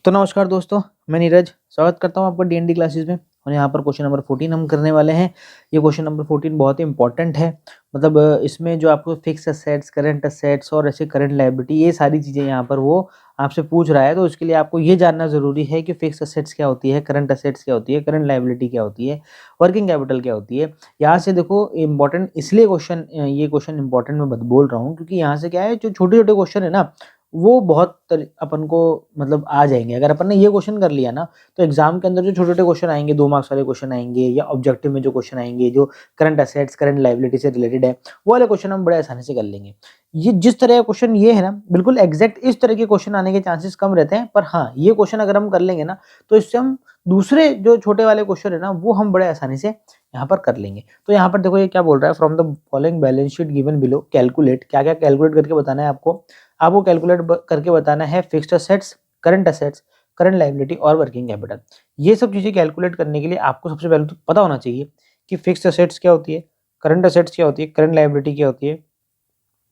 तो नमस्कार दोस्तों, मैं नीरज स्वागत करता हूँ आपका डीएनडी क्लासेस में। और यहाँ पर क्वेश्चन नंबर 14 हम करने वाले हैं। ये क्वेश्चन नंबर 14 बहुत ही इंपॉर्टेंट है। मतलब इसमें जो आपको फिक्स असेट्स, करंट असेट्स और ऐसे करंट लायबिलिटी, ये सारी चीज़ें यहाँ पर वो आपसे पूछ रहा है। तो उसके लिए आपको ये जानना ज़रूरी है कि फिक्स असेट्स क्या होती है, करंट असेट्स क्या होती है, करंट लायबिलिटी क्या होती है, वर्किंग कैपिटल क्या होती है। यहाँ से देखो इंपॉर्टेंट इसलिए ये क्वेश्चन इंपॉर्टेंट मैं बोल रहा हूँ क्योंकि यहाँ से क्या है, जो छोटे छोटे क्वेश्चन है ना, वो बहुत अपन को मतलब आ जाएँगे। अगर अपन ने ये क्वेश्चन कर लिया ना, तो एग्ज़ाम के अंदर जो छोटे-छोटे क्वेश्चन आएँगे, 2 मार्क्स वाले क्वेश्चन आएँगे या ऑब्जेक्टिव में जो क्वेश्चन आएँगे, जो करंट असेट्स, करंट लायबिलिटी से रिलेटेड है, वो वाले क्वेश्चन हम बड़े आसानी से कर लेंगे। ये जिस तरह का क्वेश्चन ये है ना, बिल्कुल एग्ज़ैक्ट इस तरह के क्वेश्चन आने के चांसेस कम रहते हैं। पर हाँ, ये क्वेश्चन अगर हम कर लेंगे ना, तो इससे हम दूसरे जो छोटे वाले क्वेश्चन है ना, वो हम बड़े आसानी से यहाँ पर कर लेंगे। तो यहाँ पर देखो ये क्या बोल रहा है, from the following balance sheet given below calculate, क्या-क्या कैलकुलेट करके बताना है आपको। आपको कैलकुलेट करके बताना है फिक्स्ड असेट्स, करंट लायबिलिटी और वर्किंग कैपिटल। ये सब चीज़ें कैलकुलेट करने के लिए आपको सबसे पहले तो पता होना चाहिए कि फिक्स्ड असेट्स क्या होती है, करंट असेट्स क्या होती है, करंट लायबिलिटी क्या होती है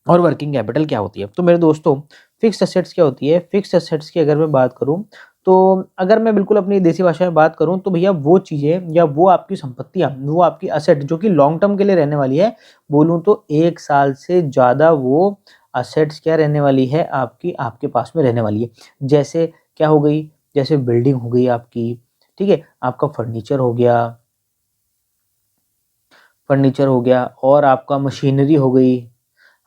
और वर्किंग कैपिटल क्या होती है। तो मेरे दोस्तों, फिक्स्ड असेट्स क्या होती है? फिक्स्ड असेट्स की अगर मैं बात करूँ, तो अगर मैं बिल्कुल अपनी देसी भाषा में बात करूँ, तो भैया वो चीज़ें या वो आपकी संपत्तियाँ, वो आपकी असेट जो कि लॉन्ग टर्म के लिए रहने वाली है, बोलूँ तो 1 साल से ज़्यादा वो असेट्स क्या रहने वाली है आपकी, आपके पास में रहने वाली है। जैसे क्या हो गई? जैसे बिल्डिंग हो गई आपकी, ठीक है? आपका फर्नीचर हो गया और आपका मशीनरी हो गई।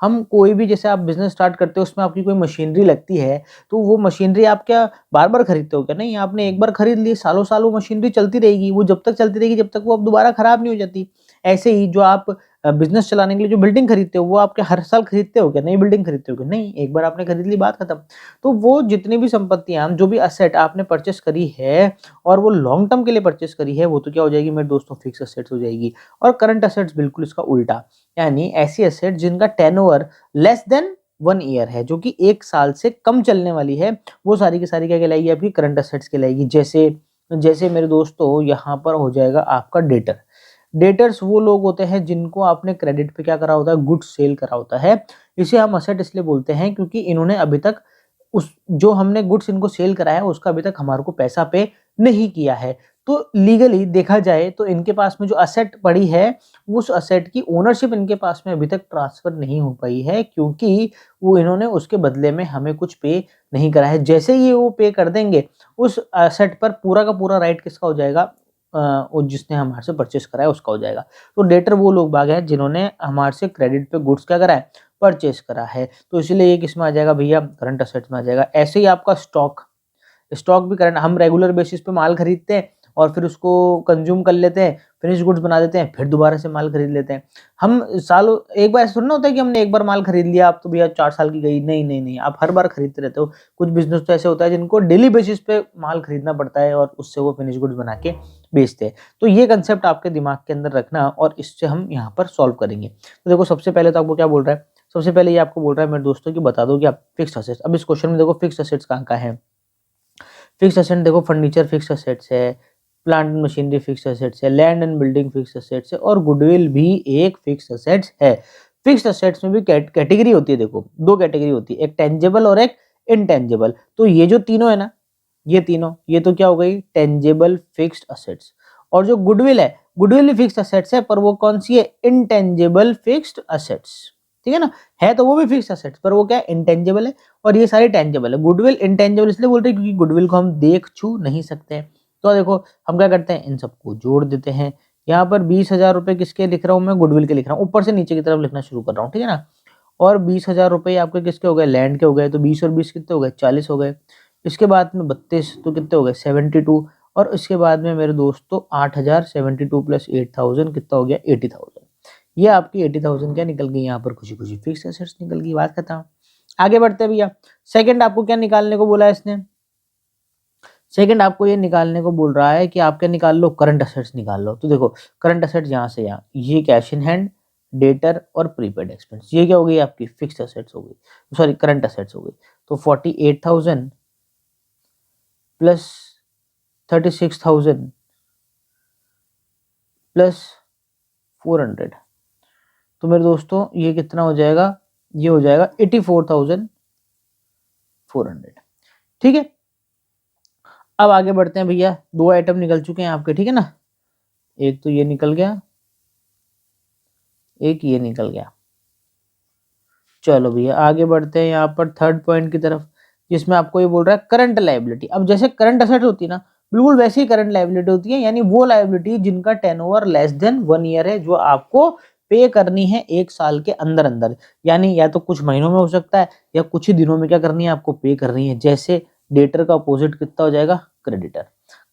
हम कोई भी, जैसे आप बिज़नेस स्टार्ट करते हो, उसमें आपकी कोई मशीनरी लगती है, तो वो मशीनरी आप क्या बार-बार खरीदते हो क्या? नहीं, आपने एक बार खरीद ली, सालों-साल वो मशीनरी चलती रहेगी, वो जब तक चलती रहेगी, जब तक वो अब दोबारा खराब नहीं हो जाती। ऐसे ही जो आप बिज़नेस चलाने के लिए जो बिल्डिंग खरीदते हो, वो आप क्या हर साल खरीदते हो क्या? नई बिल्डिंग खरीदते हो क्या? नहीं, एक बार आपने खरीद ली, बात खत्म। तो वो जितनी भी संपत्तियाँ, जो भी एसेट आपने परचेज़ करी है और वो लॉन्ग टर्म के लिए परचेज़ करी है, वो तो क्या हो जाएगी मेरे दोस्तों, फिक्स्ड असेट्स हो जाएगी। और करंट असेट्स बिल्कुल इसका उल्टा, यानी ऐसी एसेट जिनका टर्नओवर लेस देन 1 ईयर है, जो कि 1 साल से कम चलने वाली है, वो सारी की सारी क्या कहलाएगी? आपकी करंट असेट्स कहलाएगी। जैसे जैसे मेरे दोस्तों, यहाँ पर हो जाएगा आपका डेटर। डेटर्स वो लोग होते हैं जिनको आपने क्रेडिट पे क्या करा होता है? गुड्स सेल करा होता है। इसे हम असेट इसलिए बोलते हैं क्योंकि इन्होंने अभी तक उस जो हमने गुड्स इनको सेल कराया है, उसका अभी तक हमारे को पैसा पे नहीं किया है। तो लीगली देखा जाए तो इनके पास में जो असेट पड़ी है, उस असेट की ओनरशिप इनके पास में अभी तक ट्रांसफ़र नहीं हो पाई है, क्योंकि वो इन्होंने उसके बदले में हमें कुछ पे नहीं करा है। जैसे ही वो पे कर देंगे, उस असेट पर पूरा का पूरा राइट किसका हो जाएगा? वो जिसने हमारे से परचेज़ करा है उसका हो जाएगा। तो डेटर वो लोग बाग हैं जिन्होंने हमारे से क्रेडिट पे गुड्स क्या करा है? परचेज़ करा है। तो इसीलिए ये किसमें आ जाएगा भैया? करंट असेट्स में आ जाएगा। ऐसे ही आपका स्टॉक, स्टॉक भी करंट, हम रेगुलर बेसिस पे माल खरीदते हैं और फिर उसको कंज्यूम कर लेते हैं, फिनिश गुड्स बना देते हैं, फिर दोबारा से माल खरीद लेते हैं। हम सालों एक बार ऐसा थोड़ी ना होता है कि हमने एक बार माल खरीद लिया, अब तो भैया 4 साल की गई। नहीं, नहीं, नहीं, आप हर बार खरीदते रहते हो। कुछ बिज़नेस तो ऐसे होता है जिनको डेली बेसिस पे माल खरीदना पड़ता है और उससे वो फिनिश गुड्स बना के बेचते हैं। तो ये कांसेप्ट आपके दिमाग के अंदर रखना और इससे हम यहाँ पर सॉल्व करेंगे। तो देखो सबसे पहले तो आपको क्या बोल रहा है? सबसे पहले ये आपको बोल रहा है मेरे दोस्तों कि बता दो कि आप फिक्स्ड असेट्स, अब इस क्वेश्चन में देखो फिक्स्ड असेट्स कहाँ-कहाँ हैं? फिक्स्ड असेट देखो, फर्नीचर फिक्स्ड असेट्स है, plant and machinery fixed assets है, land and building fixed assets है और गुडविल भी एक फिक्स्ड असेट्स है। फिक्स्ड असेट्स में भी कैटेगरी होती है, देखो 2 कैटेगरी होती है, एक टेंजिबल और एक इनटेंजिबल। तो ये जो तीनों है ना, ये तीनों, ये तो क्या हो गई? Tangible fixed assets. और जो गुडविल है, गुडविल भी फिक्स्ड असेट्स है, पर वो कौन सी है? Intangible fixed assets. ठीक है ना? है तो वो भी फिक्स्ड असेट्स, पर वो क्या है? इनटेंजिबल है। और ये सारी टेंजिबल है। गुडविल इनटेंजिबल इसलिए बोल रहे हैं क्योंकि गुडविल को हम देख छू नहीं सकते हैं। तो देखो हम क्या करते हैं, इन सबको जोड़ देते हैं। यहाँ पर 20,000 रुपए किसके लिख रहा हूँ मैं? गुडविल के लिख रहा हूँ। ऊपर से नीचे की तरफ लिखना शुरू कर रहा हूँ, ठीक है ना? और 20,000 रुपए आपके किसके हो गए? लैंड के हो गए। तो 20 और 20 कितने हो गए? 40 हो गए। इसके बाद में 32 तो कितने हो गए? 72। और इसके बाद में मेरे दोस्तों 8,000, 72 प्लस 8,000 कितना हो गया? 80,000। ये आपकी 80,000 क्या निकल गई यहाँ पर? खुशी-खुशी फिक्स्ड असेट्स निकल गई, बात खत्म। आगे बढ़ते हैं भैया। सेकंड आपको क्या निकालने को बोला है इसने? सेकंड आपको ये निकालने को बोल रहा है कि आप क्या निकाल लो? करंट असेट्स निकाल लो। तो देखो करंट असेट्स यहाँ से यहाँ, ये कैश इन हैंड, डेटर और प्रीपेड एक्सपेंस, ये क्या हो गई? आपकी फिक्स्ड असेट्स हो गई, सॉरी करंट असेट्स हो गई। तो 48,000 प्लस 36,000 प्लस 400, तो मेरे दोस्तों ये कितना हो जाएगा? ये हो जाएगा 84,400। ठीक है? अब आगे बढ़ते हैं भैया, 2 आइटम निकल चुके हैं आपके, ठीक है ना। एक तो ये निकल गया, एक ये निकल गया। चलो भैया आगे बढ़ते हैं यहाँ पर थर्ड पॉइंट की तरफ, जिसमें आपको ये बोल रहा है करंट लायबिलिटी। अब जैसे करंट असेट होती है ना, बिल्कुल वैसे ही करंट लायबिलिटी होती है, यानी वो लायबिलिटी जिनका टर्नओवर लेस देन 1 ईयर है, जो आपको पे करनी है 1 साल के अंदर अंदर। यानी या तो कुछ महीनों में हो सकता है, या कुछ ही दिनों में क्या करनी है आपको, पे करनी है। जैसे डेटर का अपोजिट कितना हो जाएगा, क्रेडिटर।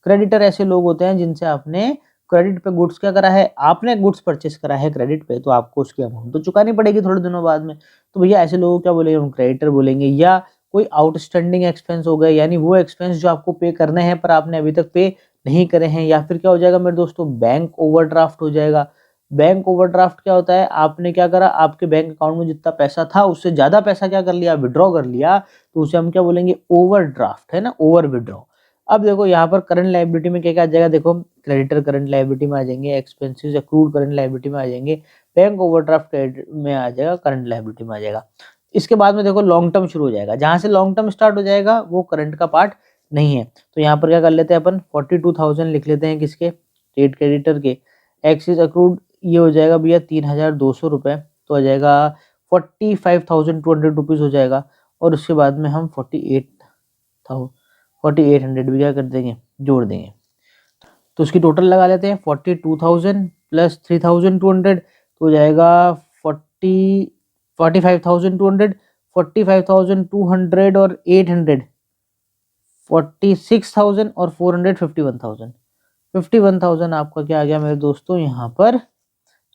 क्रेडिटर ऐसे लोग होते हैं जिनसे आपने क्रेडिट पे गुड्स क्या करा है, आपने गुड्स परचेस करा है क्रेडिट पे, तो आपको उसकी अमाउंट तो चुकानी पड़ेगी थोड़े दिनों बाद में। तो भैया ऐसे लोगों को क्या बोलेंगे, हम क्रेडिटर बोलेंगे। या कोई आउटस्टैंडिंग एक्सपेंस हो गए, यानी वो एक्सपेंस जो आपको पे करने हैं पर आपने अभी तक पे नहीं करे हैं। या फिर क्या हो जाएगा मेरे दोस्तों, बैंक ओवरड्राफ्ट हो जाएगा। बैंक ओवरड्राफ्ट क्या होता है, आपने क्या करा, आपके बैंक अकाउंट में जितना पैसा था उससे ज्यादा पैसा क्या कर लिया, विड्रॉ कर लिया, तो उसे हम क्या बोलेंगे, ओवरड्राफ्ट, है ना, ओवर विड्रॉ। अब देखो यहाँ पर करंट लायबिलिटी में क्या क्या आ जाएगा, देखो क्रेडिटर करंट लायबिलिटी में आ जाएंगे, एक्सपेंसेस अक्रूड करंट लायबिलिटी में आ जाएंगे, बैंक ओवरड्राफ्ट क्रेडिट में आ जाएगा, करंट लायबिलिटी में आ जाएगा। इसके बाद में देखो लॉन्ग टर्म शुरू हो जाएगा, जहां से लॉन्ग टर्म स्टार्ट हो जाएगा वो करंट का पार्ट नहीं है। तो यहाँ पर क्या कर लेते हैं अपन, 42,000 लिख लेते हैं किसके, ट्रेड क्रेडिटर के। एक्सिस अक्रूड ये हो जाएगा भैया 3,200 रुपये, तो आ जाएगा 45,200 रुपीज हो जाएगा। और उसके बाद में हम 4800 भी क्या कर देंगे, जोड़ देंगे। तो उसकी टोटल लगा लेते हैं, 42,000 प्लस 3,200, तो हो जाएगा 45,200, 45,200 और 800, 46,000 और 400, 51,000। 51,000 आपका क्या आ गया मेरे दोस्तों, यहाँ पर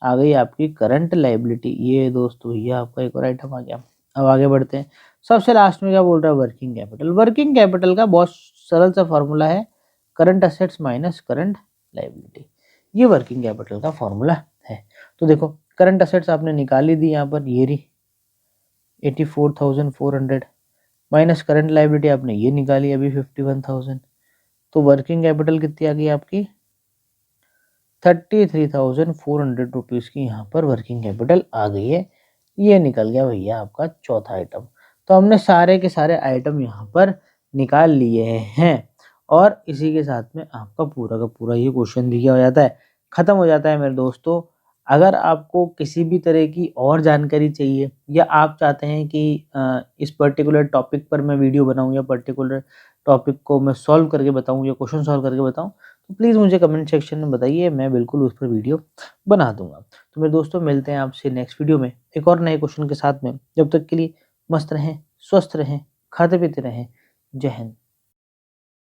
आ गई आपकी करंट लायबिलिटी। ये दोस्तों ये आपका एक और आइटम आ गया। अब आगे बढ़ते हैं, सबसे लास्ट में क्या बोल रहा है, वर्किंग कैपिटल। वर्किंग कैपिटल का बहुत सरल सा फॉर्मूला है, current assets minus current liability. ये वर्किंग कैपिटल का फॉर्मूला है। तो देखो करंट असेट्स आपने निकाली दी यहाँ पर, ये रही 84,400, माइनस करंट लायबिलिटी आपने ये निकाली अभी 51,000। तो वर्किंग कैपिटल कितनी आ गई आपकी, 33,400 रुपीज़ की यहाँ पर वर्किंग कैपिटल आ गई है। ये निकल गया भैया आपका चौथा आइटम। तो हमने सारे के सारे आइटम यहाँ पर निकाल लिए हैं, और इसी के साथ में आपका पूरा का पूरा ये क्वेश्चन भी क्या हो जाता है, ख़त्म हो जाता है मेरे दोस्तों। अगर आपको किसी भी तरह की और जानकारी चाहिए, या आप चाहते हैं कि इस पर्टिकुलर टॉपिक पर मैं वीडियो बनाऊं, या पर्टिकुलर टॉपिक को मैं सॉल्व करके बताऊं, या क्वेश्चन सॉल्व करके बताऊं, तो प्लीज़ मुझे कमेंट सेक्शन में बताइए, मैं बिल्कुल उस पर वीडियो बना दूंगा। तो मेरे दोस्तों मिलते हैं आपसे नेक्स्ट वीडियो में एक और नए क्वेश्चन के साथ में। जब तक के लिए मस्त रहें, स्वस्थ रहें, खाते पीते रहें। जय हिंद।